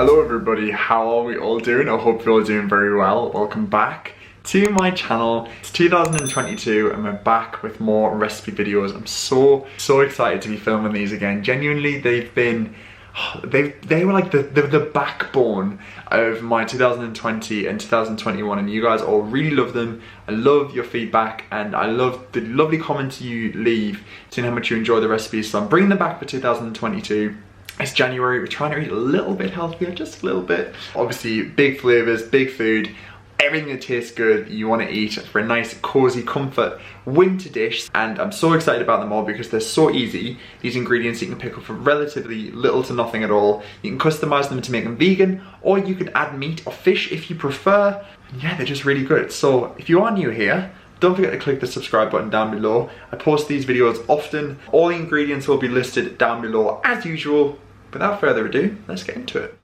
Hello everybody, how are we all doing? I hope you're all doing very well. Welcome back to my channel. It's 2022 and we're back with more recipe videos. I'm so excited to be filming these again. Genuinely, they were like the backbone of my 2020 and 2021, and you guys all really love them. I love your feedback and I love the lovely comments you leave saying how much you enjoy the recipes. So I'm bringing them back for 2022. It's January, we're trying to eat a little bit healthier, just a little bit. Obviously, big flavors, big food, everything that tastes good you want to eat for a nice, cozy, comfort winter dish. And I'm so excited about them all because they're so easy. These ingredients you can pick up for relatively little to nothing at all. You can customize them to make them vegan, or you could add meat or fish if you prefer. Yeah, they're just really good. So if you are new here, don't forget to click the subscribe button down below. I post these videos often. All the ingredients will be listed down below as usual. Without further ado, let's get into it.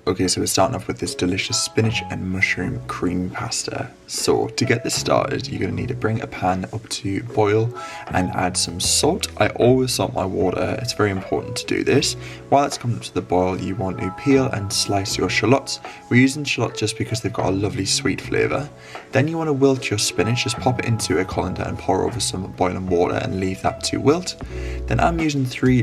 Okay, so we're starting off with this delicious spinach and mushroom cream pasta. So to get this started, you're going to need to bring a pan up to boil and add some salt. I always salt my water, it's very important to do this. While it's coming up to the boil, you want to peel and slice your shallots. We're using shallots just because they've got a lovely sweet flavour. Then you want to wilt your spinach, just pop it into a colander and pour over some boiling water and leave that to wilt. Then I'm using 3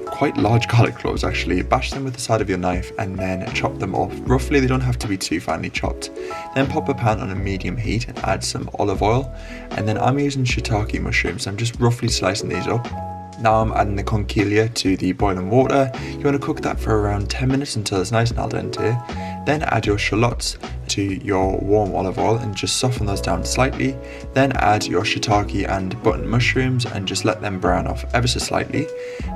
quite large garlic cloves actually. Bash them with the side of your knife and then chop them up roughly. They don't have to be too finely chopped. Then pop a pan on a medium heat and add some olive oil, and then I'm using shiitake mushrooms. I'm just roughly slicing these up. Now I'm adding the conchiglie to the boiling water. You want to cook that for around 10 minutes until it's nice and al dente. Then add your shallots to your warm olive oil and just soften those down slightly. Then add your shiitake and butternut mushrooms and just let them brown off ever so slightly.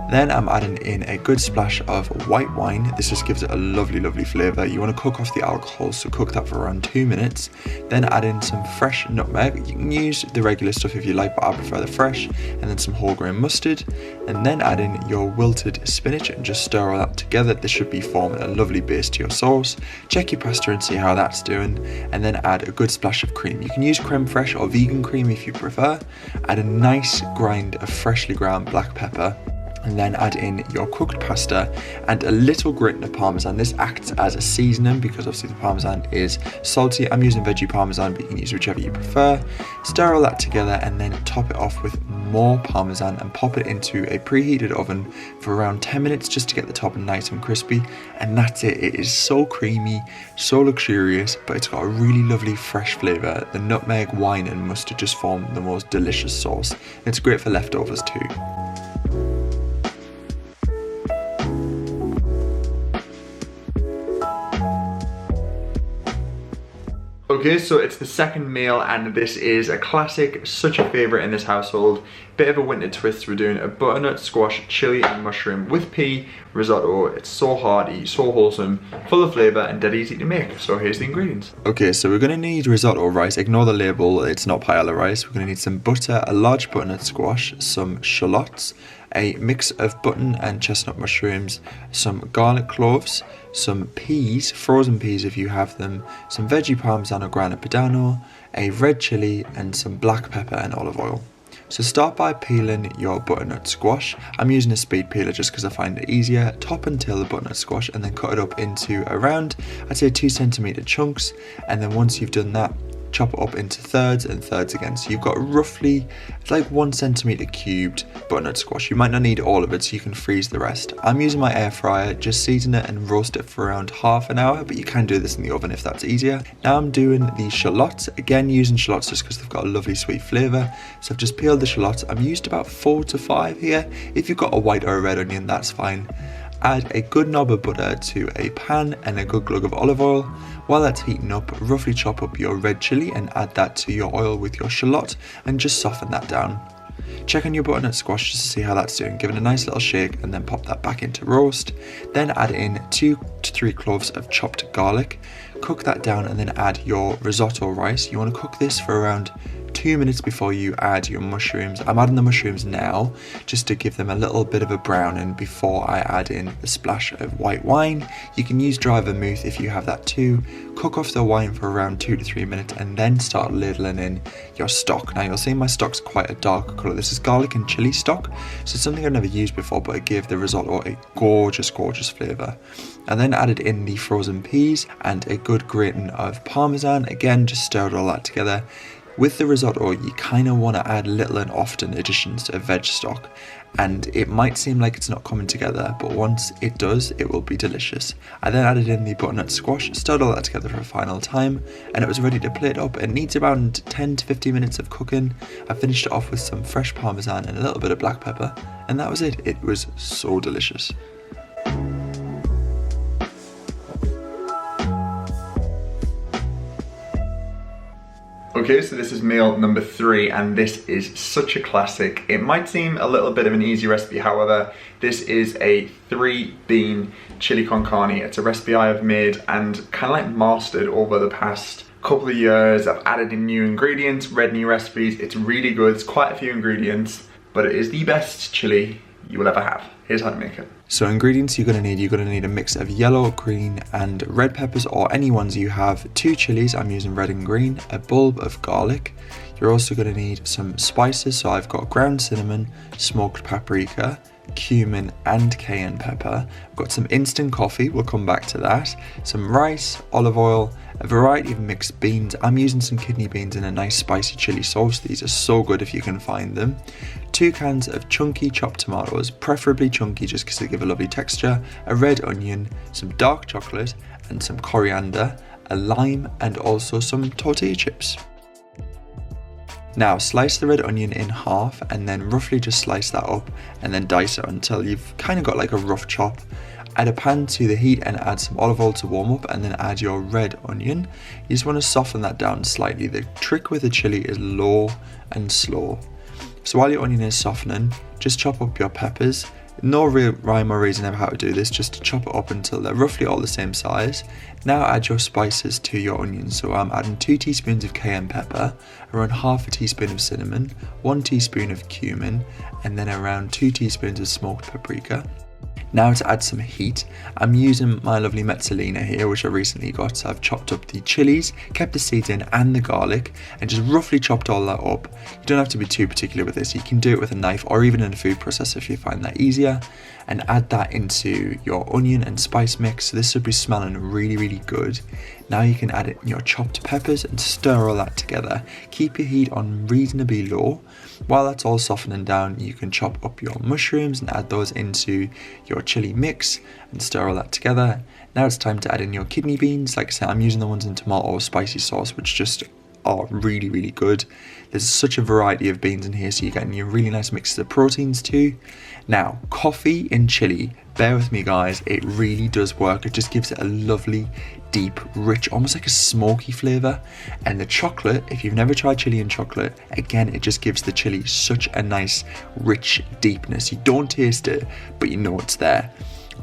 Then I'm adding in a good splash of white wine. This just gives it a lovely flavour. You want to cook off the alcohol, so cook that for around 2 minutes. Then add in some fresh nutmeg. You can use the regular stuff if you like, but I prefer the fresh. And then some wholegrain mustard. And then add in your wilted spinach and just stir all that together. This should be forming a lovely base to your sauce. Check your pasta and see how that's doing, and then add a good splash of cream. You can use creme fraiche or vegan cream if you prefer. Add a nice grind of freshly ground black pepper, and then add in your cooked pasta and a little grating of parmesan. This acts as a seasoning because obviously the parmesan is salty. I'm using veggie parmesan, but you can use whichever you prefer. Stir all that together and then top it off with more parmesan and pop it into a preheated oven for around 10 minutes just to get the top nice and crispy. And that's it. It is so creamy, so luxurious, but it's got a really lovely fresh flavour. The nutmeg, wine and mustard just form the most delicious sauce. And it's great for leftovers too. Okay, so it's the second meal and this is a classic, such a favourite in this household. Bit of a winter twist, we're doing a butternut, squash, chilli and mushroom with pea risotto. It's so hearty, so wholesome, full of flavour and dead easy to make. So here's the ingredients. Okay, so we're going to need risotto rice. Ignore the label, it's not paella rice. We're going to need some butter, a large butternut squash, some shallots, a mix of button and chestnut mushrooms, some garlic cloves, some peas, frozen peas if you have them, some veggie parmesan or grana padano, a red chilli and some black pepper and olive oil. So start by peeling your butternut squash. I'm using a speed peeler just because I find it easier. Top and tail the butternut squash and then cut it up into around, I'd say 2 centimeter chunks, and then once you've done that, chop it up into thirds and thirds again. So you've got roughly, it's like 1 centimeter cubed butternut squash. You might not need all of it, so you can freeze the rest. I'm using my air fryer, just season it and roast it for around half an hour, but you can do this in the oven if that's easier. Now I'm doing the shallots, again using shallots just because they've got a lovely sweet flavour. So I've just peeled the shallots. I've used about 4 to 5 here. If you've got a white or a red onion, that's fine. Add a good knob of butter to a pan and a good glug of olive oil. While that's heating up, roughly chop up your red chilli and add that to your oil with your shallot and just soften that down. Check on your butternut squash just to see how that's doing. Give it a nice little shake and then pop that back into roast. Then add in 2 to 3 cloves of chopped garlic. Cook that down and then add your risotto rice. You want to cook this for around 2 2 minutes before you add your mushrooms. I'm adding the mushrooms now just to give them a little bit of a browning before I add in a splash of white wine. You can use dry vermouth if you have that too. Cook off the wine for around 2 to 3 minutes and then start ladling in your stock. Now you'll see my stock's quite a dark colour. This is garlic and chilli stock, so it's something I've never used before, but it gave the risotto a gorgeous flavour. And then added in the frozen peas and a good grating of parmesan. Again, just stirred all that together. With the risotto, you kind of want to add little and often additions to a veg stock, and it might seem like it's not coming together, but once it does, it will be delicious. I then added in the butternut squash, stirred all that together for a final time, and it was ready to plate up. It needs around 10 to 15 minutes of cooking. I finished it off with some fresh parmesan and a little bit of black pepper, and that was it. It was so delicious. Okay, so this is meal number 3, and this is such a classic. It might seem a little bit of an easy recipe, however, this is a 3-bean chili con carne. It's a recipe I have made and kind of like mastered over the past couple of years. I've added in new ingredients, read new recipes. It's really good. It's quite a few ingredients, but it is the best chili you will ever have. Here's how to make it. So ingredients you're going to need a mix of yellow, green and red peppers, or any ones you have, 2 chilies, I'm using red and green, a bulb of garlic. You're also going to need some spices, so I've got ground cinnamon, smoked paprika, cumin and cayenne pepper. I've got some instant coffee, we'll come back to that, some rice, olive oil, a variety of mixed beans. I'm using some kidney beans in a nice spicy chili sauce. These are so good if you can find them. 2 cans of chunky chopped tomatoes, preferably chunky just because they give a lovely texture, a red onion, some dark chocolate and some coriander, a lime and also some tortilla chips. Now slice the red onion in half and then roughly just slice that up and then dice it until you've kind of got like a rough chop. Add a pan to the heat and add some olive oil to warm up, and then add your red onion. You just want to soften that down slightly. The trick with the chili is low and slow. So while your onion is softening, just chop up your peppers. No real rhyme or reason of how to do this, just to chop it up until they're roughly all the same size. Now add your spices to your onions. So I'm adding 2 teaspoons of cayenne pepper, around half a teaspoon of cinnamon, 1 teaspoon of cumin, and then around 2 teaspoons of smoked paprika. Now to add some heat, I'm using my lovely mezzalina here, which I recently got. So I've chopped up the chilies, kept the seeds in and the garlic, and just roughly chopped all that up. You don't have to be too particular with this. You can do it with a knife or even in a food processor if you find that easier. And add that into your onion and spice mix. So this should be smelling really good. Now you can add it in your chopped peppers and stir all that together. Keep your heat on reasonably low. While that's all softening down, you can chop up your mushrooms and add those into your chili mix and stir all that together. Now it's time to add in your kidney beans. Like I said, I'm using the ones in tomato or spicy sauce, which just are really good. There's such a variety of beans in here, so you're getting your really nice mixes of proteins too. Now, coffee in chili, bear with me guys, it really does work. It just gives it a lovely, deep, rich, almost like a smoky flavour. And the chocolate, if you've never tried chili and chocolate, again, it just gives the chili such a nice, rich deepness. You don't taste it, but you know it's there.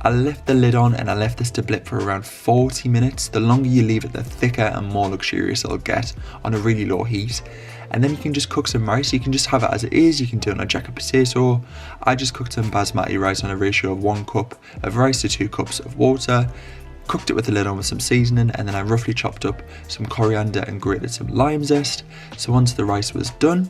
I left the lid on and I left this to blip for around 40 minutes. The longer you leave it, the thicker and more luxurious it'll get on a really low heat. And then you can just cook some rice. You can just have it as it is. You can do it on a jacket potato. I just cooked some basmati rice on a ratio of 1 cup of rice to 2 cups of water. Cooked it with the lid on with some seasoning, and then I roughly chopped up some coriander and grated some lime zest. So once the rice was done,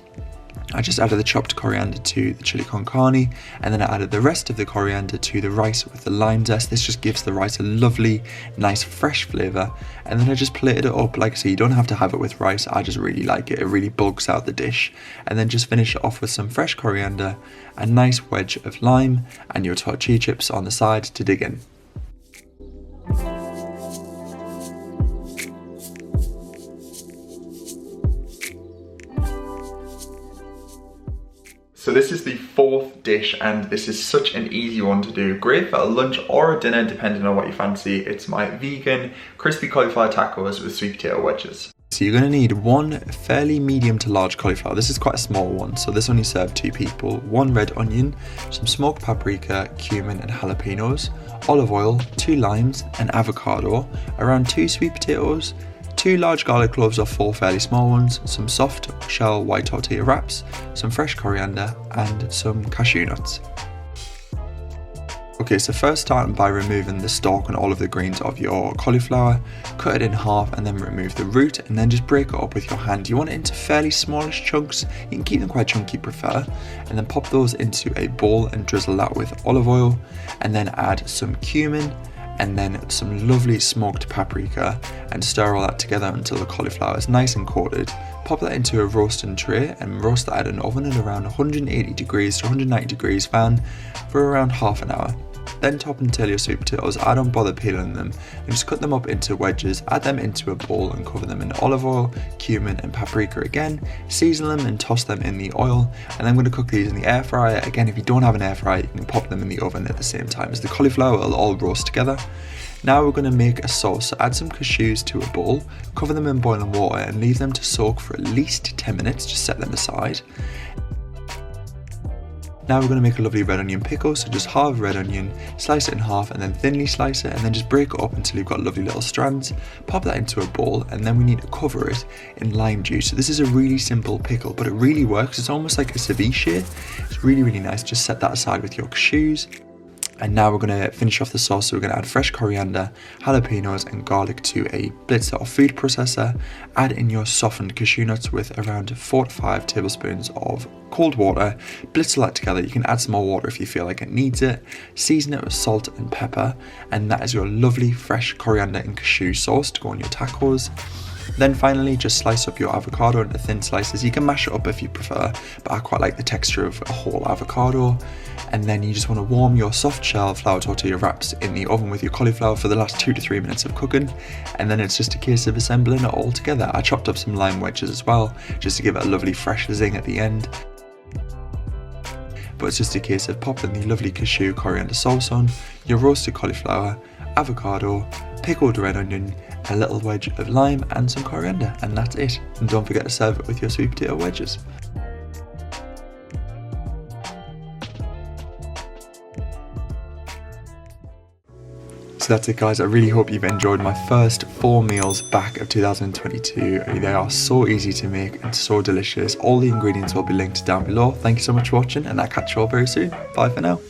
I just added the chopped coriander to the chili con carne, and then I added the rest of the coriander to the rice with the lime zest. This just gives the rice a lovely, nice, fresh flavour. And then I just plated it up. Like I say, you don't have to have it with rice. I just really like it. It really bulks out the dish. And then just finish it off with some fresh coriander, a nice wedge of lime, and your tortilla chips on the side to dig in. So this is the 4th dish, and this is such an easy one to do. Great for a lunch or a dinner, depending on what you fancy. It's my vegan crispy cauliflower tacos with sweet potato wedges. So you're going to need 1 fairly medium to large cauliflower. This is quite a small one, so this only served 2 people. 1 red onion, some smoked paprika, cumin and jalapenos, olive oil, 2 limes, an avocado, around 2 sweet potatoes, 2 large garlic cloves or 4 fairly small ones, some soft shell white tortilla wraps, some fresh coriander and some cashew nuts. Okay, so first starting by removing the stalk and all of the greens of your cauliflower, cut it in half and then remove the root and then just break it up with your hand. You want it into fairly smallish chunks, you can keep them quite chunky if you prefer, and then pop those into a bowl and drizzle that with olive oil and then add some cumin and then some lovely smoked paprika and stir all that together until the cauliflower is nice and coated. Pop that into a roasting tray and roast that at an oven at around 180 degrees to 190 degrees fan for around half an hour. Then top and tail your sweet potatoes, I don't bother peeling them, and just cut them up into wedges, add them into a bowl and cover them in olive oil, cumin and paprika again, season them and toss them in the oil, and I'm going to cook these in the air fryer. Again, if you don't have an air fryer, you can pop them in the oven at the same time as the cauliflower will all roast together. Now we're going to make a sauce, so add some cashews to a bowl, cover them in boiling water and leave them to soak for at least 10 minutes, just set them aside. Now we're going to make a lovely red onion pickle, so just halve a red onion, slice it in half and then thinly slice it and then just break it up until you've got lovely little strands. Pop that into a bowl and then we need to cover it in lime juice. So this is a really simple pickle, but it really works. It's almost like a ceviche. It's really, really nice. Just set that aside with your cashews. And now we're going to finish off the sauce, so we're going to add fresh coriander, jalapenos and garlic to a blitzer or food processor. Add in your softened cashew nuts with around 4 to 5 tablespoons of cold water. Blitz that together. You can add some more water if you feel like it needs it. Season it with salt and pepper, and that is your lovely fresh coriander and cashew sauce to go on your tacos. Then finally, just slice up your avocado into thin slices. You can mash it up if you prefer, but I quite like the texture of a whole avocado. And then you just want to warm your soft shell flour tortilla wraps in the oven with your cauliflower for the last 2 to 3 minutes of cooking. And then it's just a case of assembling it all together. I chopped up some lime wedges as well, just to give it a lovely fresh zing at the end. But it's just a case of popping the lovely cashew coriander sauce on, your roasted cauliflower, avocado, pickled red onion, a little wedge of lime and some coriander, and that's it. And don't forget to serve it with your sweet potato wedges. So that's it guys, I really hope you've enjoyed my first 4 meals back of 2022. They are so easy to make and so delicious. All the ingredients will be linked down below. Thank you so much for watching and I'll catch you all very soon. Bye for now.